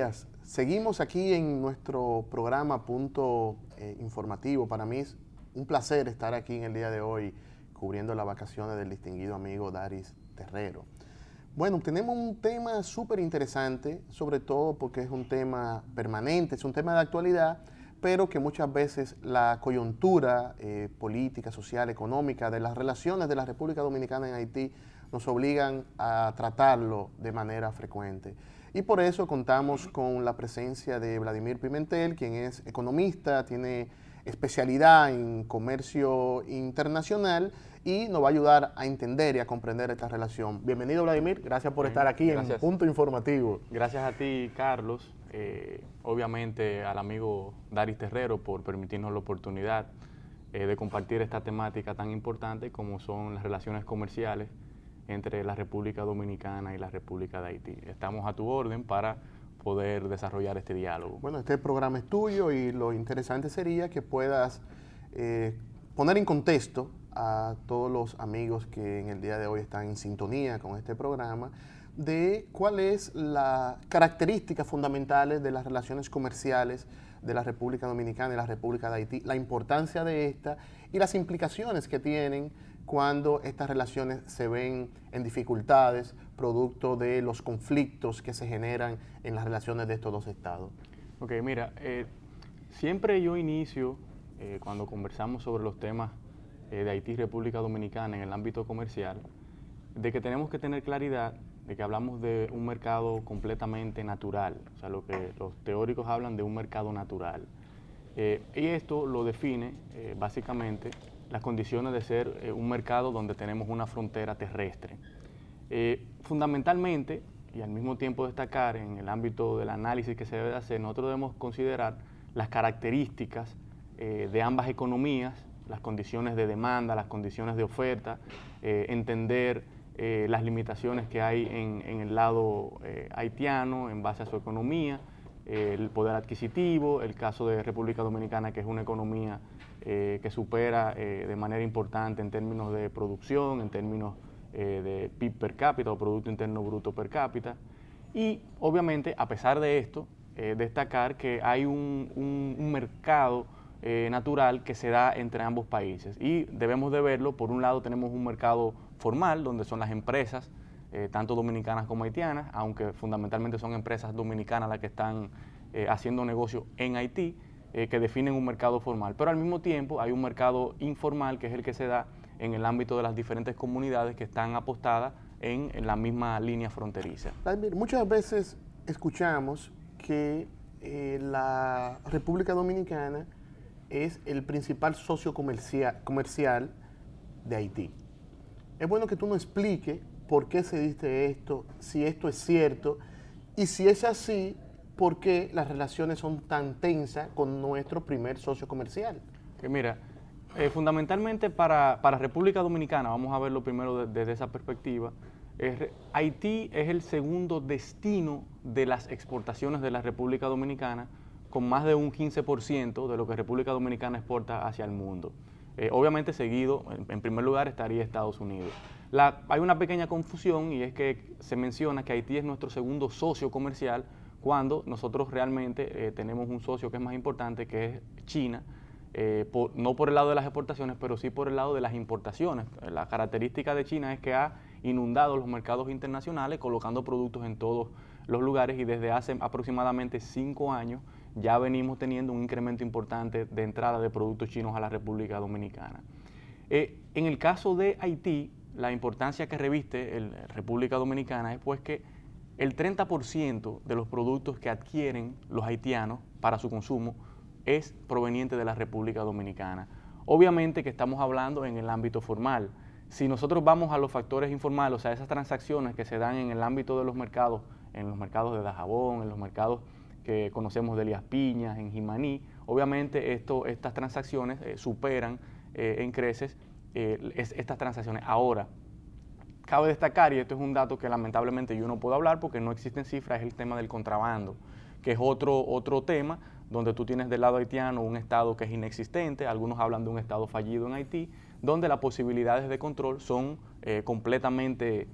días. Seguimos aquí en nuestro programa Punto Informativo. Para mí es un placer estar aquí en el día de hoy cubriendo las vacaciones del distinguido amigo Daris Terrero. Bueno, tenemos un tema súper interesante, sobre todo porque es un tema permanente, es un tema de actualidad, pero que muchas veces la coyuntura política, social, económica de las relaciones de la República Dominicana en Haití nos obligan a tratarlo de manera frecuente. Y por eso contamos con la presencia de Vladimir Pimentel, quien es economista, tiene especialidad en comercio internacional y nos va a ayudar a entender y a comprender esta relación. Bienvenido, Vladimir, gracias por estar aquí en Punto Informativo. Gracias a ti, Carlos, obviamente al amigo Daris Terrero por permitirnos la oportunidad de compartir esta temática tan importante como son las relaciones comerciales entre la República Dominicana y la República de Haití. Estamos a tu orden para poder desarrollar este diálogo. Bueno, este programa es tuyo y lo interesante sería que puedas poner en contexto a todos los amigos que en el día de hoy están en sintonía con este programa de cuáles las características fundamentales de las relaciones comerciales de la República Dominicana y la República de Haití, la importancia de esta y las implicaciones que tienen cuando estas relaciones se ven en dificultades producto de los conflictos que se generan en las relaciones de estos dos estados. Ok, mira, siempre yo inicio cuando conversamos sobre los temas de Haití y República Dominicana en el ámbito comercial, de que tenemos que tener claridad de que hablamos de un mercado completamente natural, o sea, lo que los teóricos hablan de un mercado natural. Y esto lo define básicamente las condiciones de ser un mercado donde tenemos una frontera terrestre. Fundamentalmente, y al mismo tiempo destacar en el ámbito del análisis que se debe hacer, nosotros debemos considerar las características de ambas economías, las condiciones de demanda, las condiciones de oferta, entender las limitaciones que hay en el lado haitiano en base a su economía, el poder adquisitivo, el caso de República Dominicana, que es una economía que supera de manera importante en términos de producción, en términos de PIB per cápita o Producto Interno Bruto per cápita. Y obviamente, a pesar de esto, destacar que hay un mercado natural que se da entre ambos países. Y debemos de verlo, por un lado tenemos un mercado formal, donde son las empresas, tanto dominicanas como haitianas, aunque fundamentalmente son empresas dominicanas las que están haciendo negocio en Haití, que definen un mercado formal. Pero al mismo tiempo hay un mercado informal, que es el que se da en el ámbito de las diferentes comunidades que están apostadas en la misma línea fronteriza. Muchas veces escuchamos que la República Dominicana es el principal socio comercial de Haití. Es bueno que tú nos expliques por qué se dice esto, si esto es cierto, y si es así, por qué las relaciones son tan tensas con nuestro primer socio comercial. Que mira, fundamentalmente para República Dominicana, vamos a verlo primero desde esa perspectiva, Haití es el segundo destino de las exportaciones de la República Dominicana, con más de un 15% de lo que República Dominicana exporta hacia el mundo. Obviamente seguido, en primer lugar, estaría Estados Unidos. Hay una pequeña confusión y es que se menciona que Haití es nuestro segundo socio comercial cuando nosotros realmente tenemos un socio que es más importante, que es China, no por el lado de las exportaciones, pero sí por el lado de las importaciones. La característica de China es que ha inundado los mercados internacionales colocando productos en todos los lugares y desde hace aproximadamente 5 años ya venimos teniendo un incremento importante de entrada de productos chinos a la República Dominicana. En el caso de Haití, la importancia que reviste la República Dominicana es pues que el 30% de los productos que adquieren los haitianos para su consumo es proveniente de la República Dominicana. Obviamente que estamos hablando en el ámbito formal. Si nosotros vamos a los factores informales, o sea, esas transacciones que se dan en el ámbito de los mercados, en los mercados de Dajabón, en los mercados que conocemos de Elías Piñas, en Jimaní, obviamente estas transacciones superan en creces estas transacciones. Ahora, cabe destacar, y esto es un dato que lamentablemente yo no puedo hablar porque no existen cifras, es el tema del contrabando, que es otro tema donde tú tienes del lado haitiano un estado que es inexistente, algunos hablan de un estado fallido en Haití, donde las posibilidades de control son completamente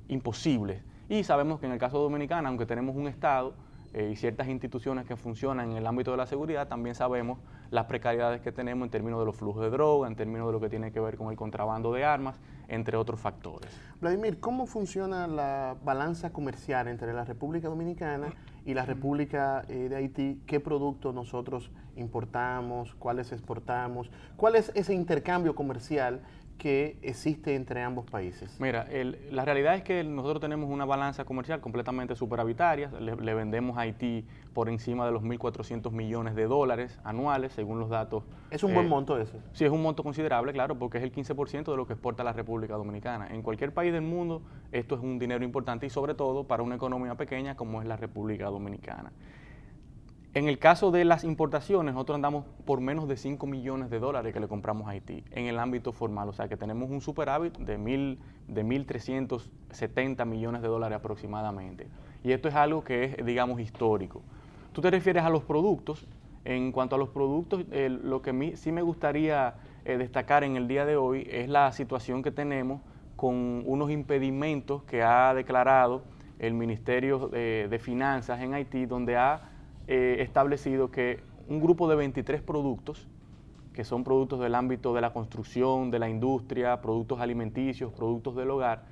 imposibles. Y sabemos que en el caso dominicano, aunque tenemos un estado y ciertas instituciones que funcionan en el ámbito de la seguridad, también sabemos las precariedades que tenemos en términos de los flujos de droga, en términos de lo que tiene que ver con el contrabando de armas, entre otros factores. Vladimir, ¿cómo funciona la balanza comercial entre la República Dominicana y la República de Haití? ¿Qué productos nosotros importamos? ¿Cuáles exportamos? ¿Cuál es ese intercambio comercial que existe entre ambos países? Mira, la realidad es que nosotros tenemos una balanza comercial completamente superavitaria. Le vendemos a Haití por encima de los 1.400 millones de dólares anuales, según los datos. ¿Es un buen monto ese? Sí, es un monto considerable, claro, porque es el 15% de lo que exporta la República Dominicana. En cualquier país del mundo esto es un dinero importante y sobre todo para una economía pequeña como es la República Dominicana. En el caso de las importaciones, nosotros andamos por menos de 5 millones de dólares que le compramos a Haití en el ámbito formal, o sea que tenemos un superávit de 1.370 millones de dólares aproximadamente. Y esto es algo que es, digamos, histórico. Tú te refieres a los productos. En cuanto a los productos, lo que sí me gustaría destacar en el día de hoy es la situación que tenemos con unos impedimentos que ha declarado el Ministerio de Finanzas en Haití, donde ha establecido que un grupo de 23 productos, que son productos del ámbito de la construcción, de la industria, productos alimenticios, productos del hogar,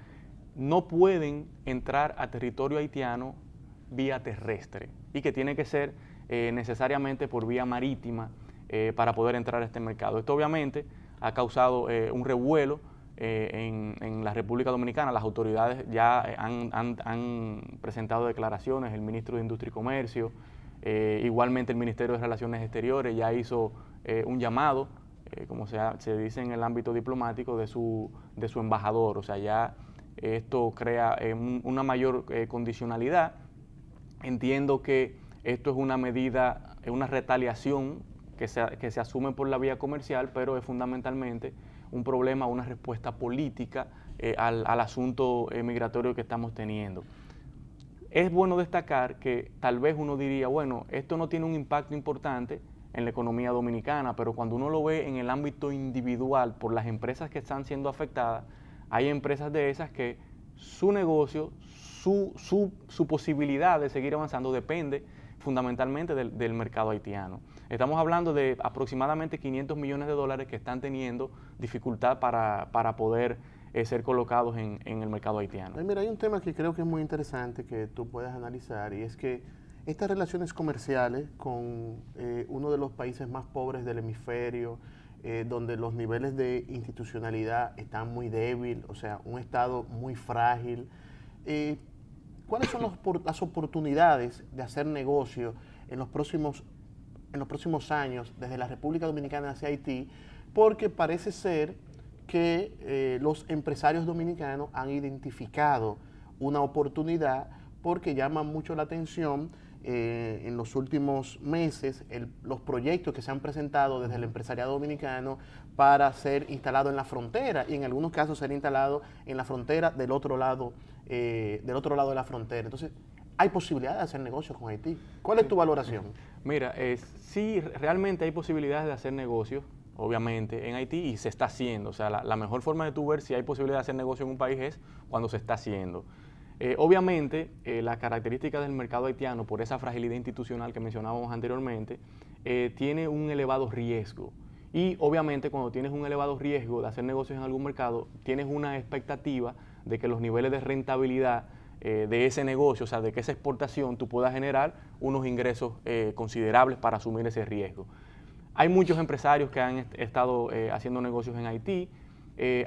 no pueden entrar a territorio haitiano vía terrestre y que tiene que ser necesariamente por vía marítima para poder entrar a este mercado. Esto obviamente ha causado un revuelo en la República Dominicana. Las autoridades ya han presentado declaraciones, el ministro de Industria y Comercio, igualmente el Ministerio de Relaciones Exteriores ya hizo un llamado, como se dice en el ámbito diplomático, de su embajador. O sea, ya esto crea una mayor condicionalidad. Entiendo que esto es una medida, una retaliación que se asume por la vía comercial, pero es fundamentalmente un problema, una respuesta política al asunto migratorio que estamos teniendo. Es bueno destacar que tal vez uno diría, bueno, esto no tiene un impacto importante en la economía dominicana, pero cuando uno lo ve en el ámbito individual por las empresas que están siendo afectadas, hay empresas de esas que su negocio, su posibilidad de seguir avanzando depende fundamentalmente del mercado haitiano. Estamos hablando de aproximadamente 500 millones de dólares que están teniendo dificultad para poder ser colocados en el mercado haitiano. Mira, hay un tema que creo que es muy interesante que tú puedas analizar, y es que estas relaciones comerciales con uno de los países más pobres del hemisferio, donde los niveles de institucionalidad están muy débiles, o sea, un Estado muy frágil, ¿cuáles son las oportunidades de hacer negocio en los próximos años desde la República Dominicana hacia Haití? Porque parece ser que los empresarios dominicanos han identificado una oportunidad, porque llama mucho la atención en los últimos meses los proyectos que se han presentado desde el empresariado dominicano para ser instalado en la frontera, y en algunos casos ser instalado en la frontera del otro lado de la frontera. Entonces, ¿hay posibilidad de hacer negocios con Haití? ¿Cuál es tu valoración? Mira, sí, realmente hay posibilidades de hacer negocios, obviamente, en Haití, y se está haciendo. O sea, la mejor forma de tú ver si hay posibilidad de hacer negocio en un país es cuando se está haciendo. Obviamente, las características del mercado haitiano, por esa fragilidad institucional que mencionábamos anteriormente, tiene un elevado riesgo. Y obviamente cuando tienes un elevado riesgo de hacer negocios en algún mercado, tienes una expectativa de que los niveles de rentabilidad de ese negocio, o sea, de que esa exportación tú puedas generar unos ingresos considerables para asumir ese riesgo. Hay muchos empresarios que han estado haciendo negocios en Haití,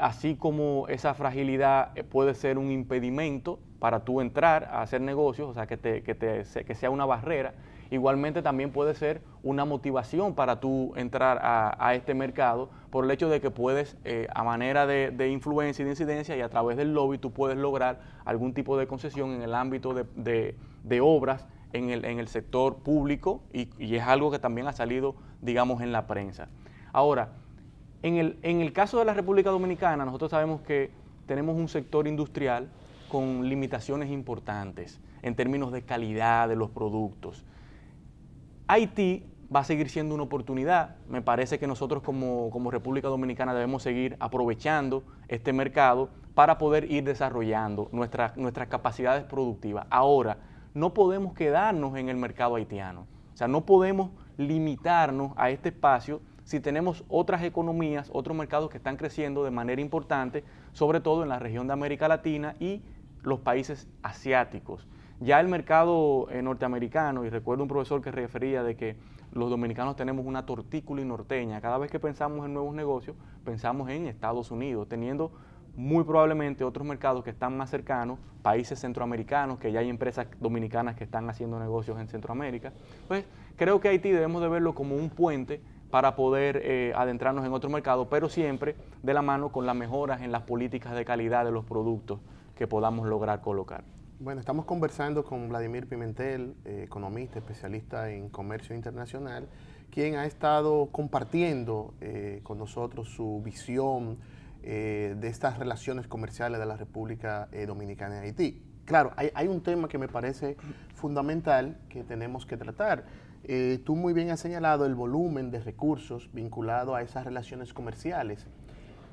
así como esa fragilidad puede ser un impedimento para tú entrar a hacer negocios, o sea, que sea una barrera. Igualmente también puede ser una motivación para tú entrar a este mercado por el hecho de que puedes, a manera de influencia y de incidencia y a través del lobby, tú puedes lograr algún tipo de concesión en el ámbito de obras en el sector público, y es algo que también ha salido, digamos, en la prensa. Ahora, en el caso de la República Dominicana, nosotros sabemos que tenemos un sector industrial con limitaciones importantes en términos de calidad de los productos. Haití va a seguir siendo una oportunidad. Me parece que nosotros como República Dominicana debemos seguir aprovechando este mercado para poder ir desarrollando nuestras capacidades productivas. Ahora, no podemos quedarnos en el mercado haitiano. O sea, no podemos limitarnos a este espacio si tenemos otras economías, otros mercados que están creciendo de manera importante, sobre todo en la región de América Latina y los países asiáticos. Ya el mercado norteamericano, y recuerdo un profesor que refería de que los dominicanos tenemos una tortícola y norteña. Cada vez que pensamos en nuevos negocios, pensamos en Estados Unidos, teniendo muy probablemente otros mercados que están más cercanos, países centroamericanos, que ya hay empresas dominicanas que están haciendo negocios en Centroamérica. Pues creo que Haití debemos de verlo como un puente para poder adentrarnos en otro mercado, pero siempre de la mano con las mejoras en las políticas de calidad de los productos que podamos lograr colocar. Bueno, estamos conversando con Vladimir Pimentel, economista, especialista en comercio internacional, quien ha estado compartiendo con nosotros su visión de estas relaciones comerciales de la República Dominicana y Haití. Claro, hay un tema que me parece fundamental que tenemos que tratar. Tú muy bien has señalado el volumen de recursos vinculado a esas relaciones comerciales,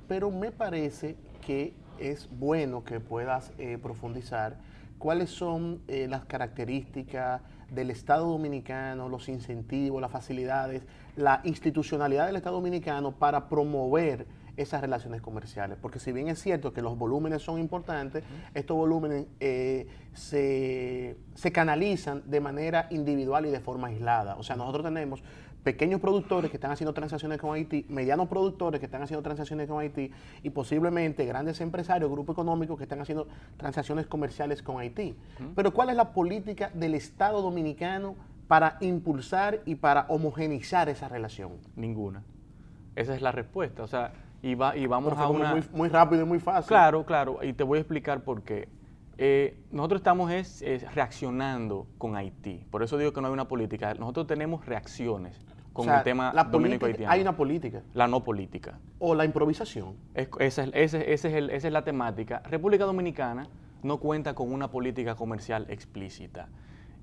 pero me parece que es bueno que puedas profundizar cuáles son las características del Estado Dominicano, los incentivos, las facilidades, la institucionalidad del Estado Dominicano para promover esas relaciones comerciales. Porque si bien es cierto que los volúmenes son importantes, estos volúmenes se canalizan de manera individual y de forma aislada. O sea, nosotros tenemos pequeños productores que están haciendo transacciones con Haití, medianos productores que están haciendo transacciones con Haití y posiblemente grandes empresarios, grupos económicos que están haciendo transacciones comerciales con Haití. Pero ¿cuál es la política del Estado Dominicano para impulsar y para homogeneizar esa relación? Ninguna. Esa es la respuesta. O sea, y vamos a una... Muy rápido y muy fácil. Claro, claro, y te voy a explicar por qué. Nosotros estamos reaccionando con Haití. Por eso digo que no hay una política. Nosotros tenemos reacciones con el tema dominico-haitiano. Hay una política. La no política. O la improvisación. Esa es la temática. República Dominicana no cuenta con una política comercial explícita.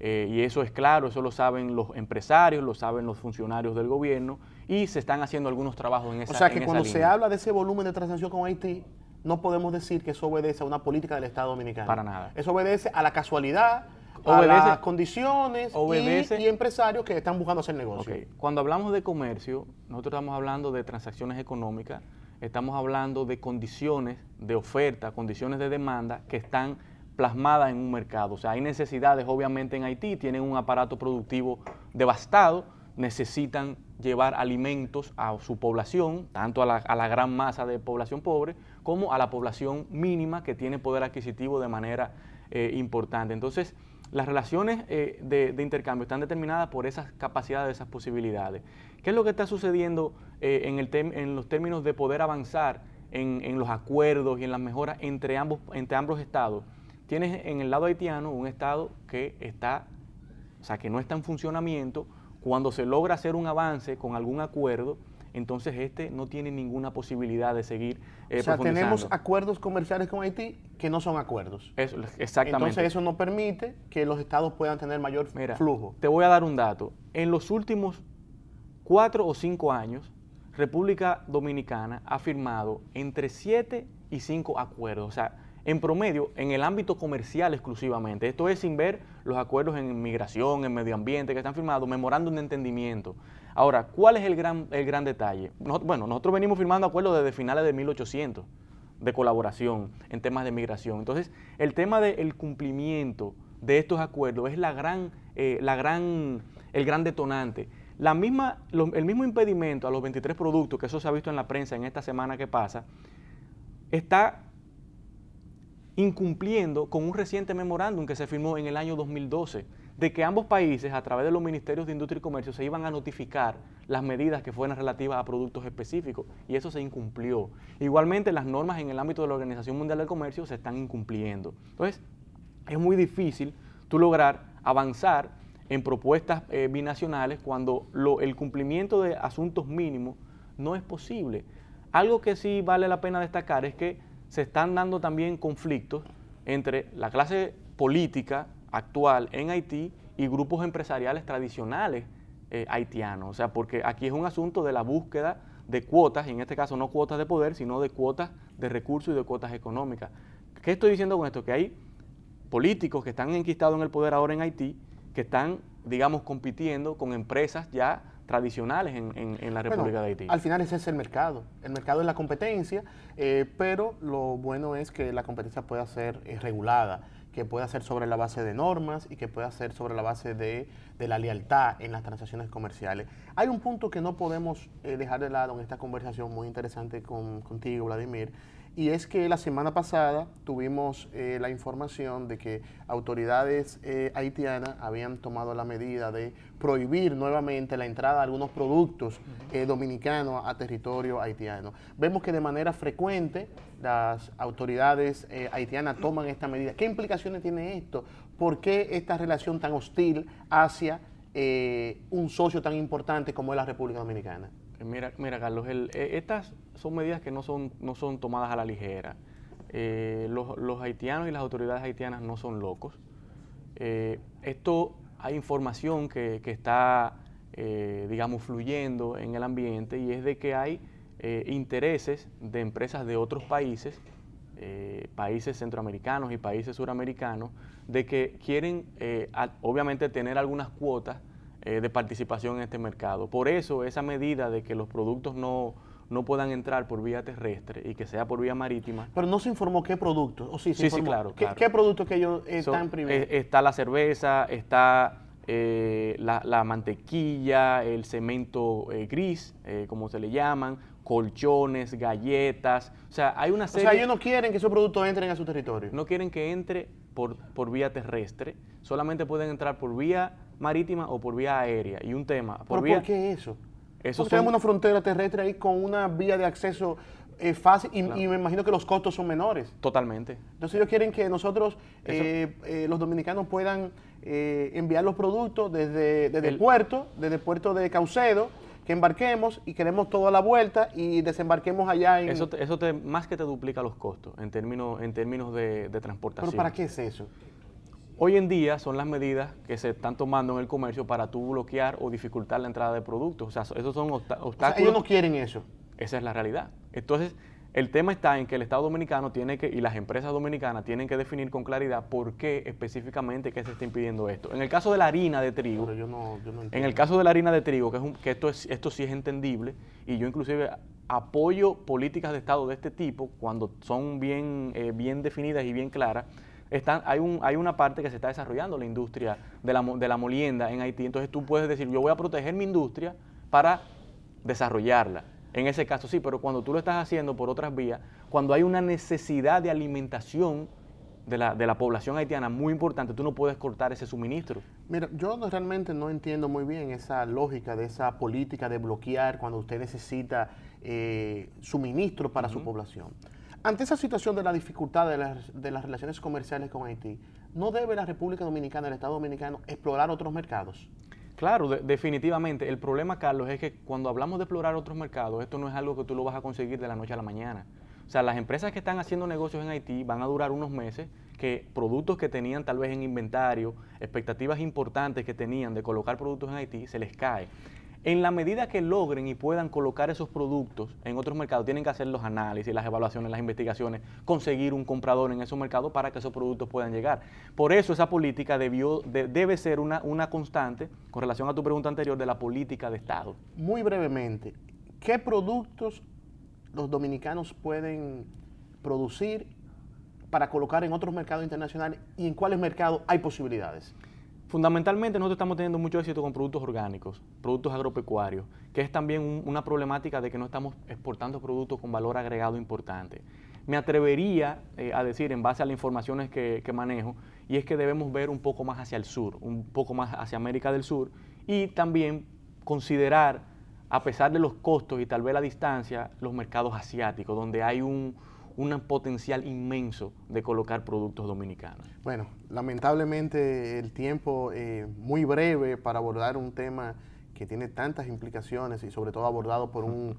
Y eso es claro, eso lo saben los empresarios, lo saben los funcionarios del gobierno y se están haciendo algunos trabajos en esa línea. O sea que cuando se habla de ese volumen de transacción con Haití, no podemos decir que eso obedece a una política del Estado Dominicano. Para nada. Eso obedece a la casualidad, a las condiciones y empresarios que están buscando hacer negocio. Okay. Cuando hablamos de comercio, nosotros estamos hablando de transacciones económicas, estamos hablando de condiciones de oferta, condiciones de demanda que están plasmadas en un mercado. O sea, hay necesidades obviamente en Haití, tienen un aparato productivo devastado, necesitan llevar alimentos a su población, tanto a la gran masa de población pobre, como a la población mínima que tiene poder adquisitivo de manera importante. Entonces, las relaciones de intercambio están determinadas por esas capacidades, esas posibilidades. ¿Qué es lo que está sucediendo en los términos de poder avanzar en los acuerdos y en las mejoras entre ambos estados? Tienes en el lado haitiano un estado que que no está en funcionamiento. Cuando se logra hacer un avance con algún acuerdo, entonces no tiene ninguna posibilidad de seguir profundizando. O sea, tenemos acuerdos comerciales con Haití que no son acuerdos. Eso, exactamente. Entonces eso no permite que los estados puedan tener mayor flujo. Te voy a dar un dato. En los últimos 4 o 5 años, República Dominicana ha firmado entre 7 y 5 acuerdos. O sea, en promedio, en el ámbito comercial exclusivamente. Esto es sin ver los acuerdos en migración, en medio ambiente que están firmados, memorándum de entendimiento. Ahora, ¿cuál es el gran detalle? Nosotros venimos firmando acuerdos desde finales de 1800 de colaboración en temas de migración. Entonces, el tema del cumplimiento de estos acuerdos es el gran detonante. El mismo impedimento a los 23 productos, que eso se ha visto en la prensa en esta semana que pasa, está incumpliendo con un reciente memorándum que se firmó en el año 2012, de que ambos países, a través de los ministerios de Industria y Comercio, se iban a notificar las medidas que fueran relativas a productos específicos, y eso se incumplió. Igualmente, las normas en el ámbito de la Organización Mundial del Comercio se están incumpliendo. Entonces, es muy difícil tú lograr avanzar en propuestas binacionales cuando el cumplimiento de asuntos mínimos no es posible. Algo que sí vale la pena destacar es que se están dando también conflictos entre la clase política actual en Haití y grupos empresariales tradicionales haitianos. O sea, porque aquí es un asunto de la búsqueda de cuotas, y en este caso no cuotas de poder, sino de cuotas de recursos y de cuotas económicas. ¿Qué estoy diciendo con esto? Que hay políticos que están enquistados en el poder ahora en Haití, que están, digamos, compitiendo con empresas ya tradicionales en la República de Haití. Al final ese es el mercado. El mercado es la competencia, pero lo bueno es que la competencia pueda ser regulada, que pueda ser sobre la base de normas y que pueda ser sobre la base de la lealtad en las transacciones comerciales. Hay un punto que no podemos dejar de lado en esta conversación muy interesante contigo, Vladimir, y es que la semana pasada tuvimos la información de que autoridades haitianas habían tomado la medida de prohibir nuevamente la entrada de algunos productos dominicanos a territorio haitiano. Vemos que de manera frecuente las autoridades haitianas toman esta medida. ¿Qué implicaciones tiene esto? ¿Por qué esta relación tan hostil hacia un socio tan importante como es la República Dominicana? Mira Carlos, estas son medidas que no son tomadas a la ligera. Los haitianos y las autoridades haitianas no son locos. Hay información que está, digamos, fluyendo en el ambiente, y es de que hay intereses de empresas de otros países, países centroamericanos y países suramericanos, de que quieren, obviamente, tener algunas cuotas de participación en este mercado. Por eso esa medida de que los productos no puedan entrar por vía terrestre y que sea por vía marítima. Pero no se informó qué productos. ¿O sí, sí, claro. ¿Qué productos que ellos están prohibiendo? Está la cerveza, está la mantequilla, el cemento gris, como se le llaman, colchones, galletas. O sea, hay una serie. O sea, ellos no quieren que esos productos entren a su territorio. No quieren que entre por vía terrestre, solamente pueden entrar por vía marítima o por vía aérea. Y un tema. ¿Por qué eso? Porque tenemos una frontera terrestre ahí con una vía de acceso fácil y, claro, y me imagino que los costos son menores. Totalmente. Entonces ellos quieren que nosotros, los dominicanos, puedan enviar los productos desde el puerto de Caucedo, que embarquemos y queremos toda la vuelta y desembarquemos allá en... Eso más que te duplica los costos en términos de transportación. ¿Pero para qué es eso? Hoy en día son las medidas que se están tomando en el comercio para tú bloquear o dificultar la entrada de productos. O sea, esos son obstáculos. O sea, ellos no quieren eso. Esa es la realidad. Entonces, el tema está en que el Estado dominicano y las empresas dominicanas tienen que definir con claridad por qué específicamente que se está impidiendo esto. En el caso de la harina de trigo, pero yo no entiendo. En el caso de la harina de trigo, que esto sí es entendible, y yo inclusive apoyo políticas de Estado de este tipo cuando son bien definidas y bien claras. Hay una parte que se está desarrollando, la industria de la molienda en Haití. Entonces tú puedes decir, yo voy a proteger mi industria para desarrollarla. En ese caso sí, pero cuando tú lo estás haciendo por otras vías, cuando hay una necesidad de alimentación de la población haitiana muy importante, tú no puedes cortar ese suministro. Mira, yo realmente no entiendo muy bien esa lógica de esa política de bloquear cuando usted necesita suministro para su población. Ante esa situación de la dificultad de las relaciones comerciales con Haití, ¿no debe la República Dominicana, el Estado Dominicano, explorar otros mercados? Claro, definitivamente. El problema, Carlos, es que cuando hablamos de explorar otros mercados, esto no es algo que tú lo vas a conseguir de la noche a la mañana. O sea, las empresas que están haciendo negocios en Haití van a durar unos meses, que productos que tenían tal vez en inventario, expectativas importantes que tenían de colocar productos en Haití, se les cae. En la medida que logren y puedan colocar esos productos en otros mercados, tienen que hacer los análisis, las evaluaciones, las investigaciones, conseguir un comprador en esos mercados para que esos productos puedan llegar. Por eso esa política debe ser una constante con relación a tu pregunta anterior de la política de Estado. Muy brevemente, ¿qué productos los dominicanos pueden producir para colocar en otros mercados internacionales y en cuáles mercados hay posibilidades? Fundamentalmente nosotros estamos teniendo mucho éxito con productos orgánicos, productos agropecuarios, que es también una problemática de que no estamos exportando productos con valor agregado importante. Me atrevería a decir, en base a las informaciones que manejo, y es que debemos ver un poco más hacia el sur, un poco más hacia América del Sur, y también considerar, a pesar de los costos y tal vez la distancia, los mercados asiáticos, donde hay un potencial inmenso de colocar productos dominicanos. Bueno, lamentablemente el tiempo muy breve para abordar un tema que tiene tantas implicaciones y sobre todo abordado por un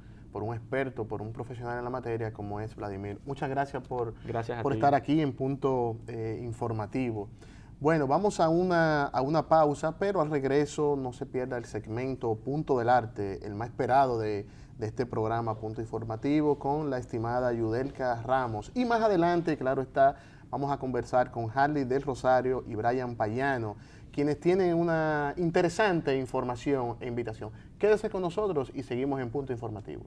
experto, por un profesional en la materia como es Vladimir. Muchas gracias por estar aquí en Punto Informativo. Bueno, vamos a una pausa, pero al regreso no se pierda el segmento Punto del Arte, el más esperado de este programa Punto Informativo, con la estimada Yudelka Ramos. Y más adelante, claro está, Vamos a conversar con Harley del Rosario y Brian Payano, quienes tienen una interesante información e invitación. Quédese con nosotros y seguimos en Punto Informativo.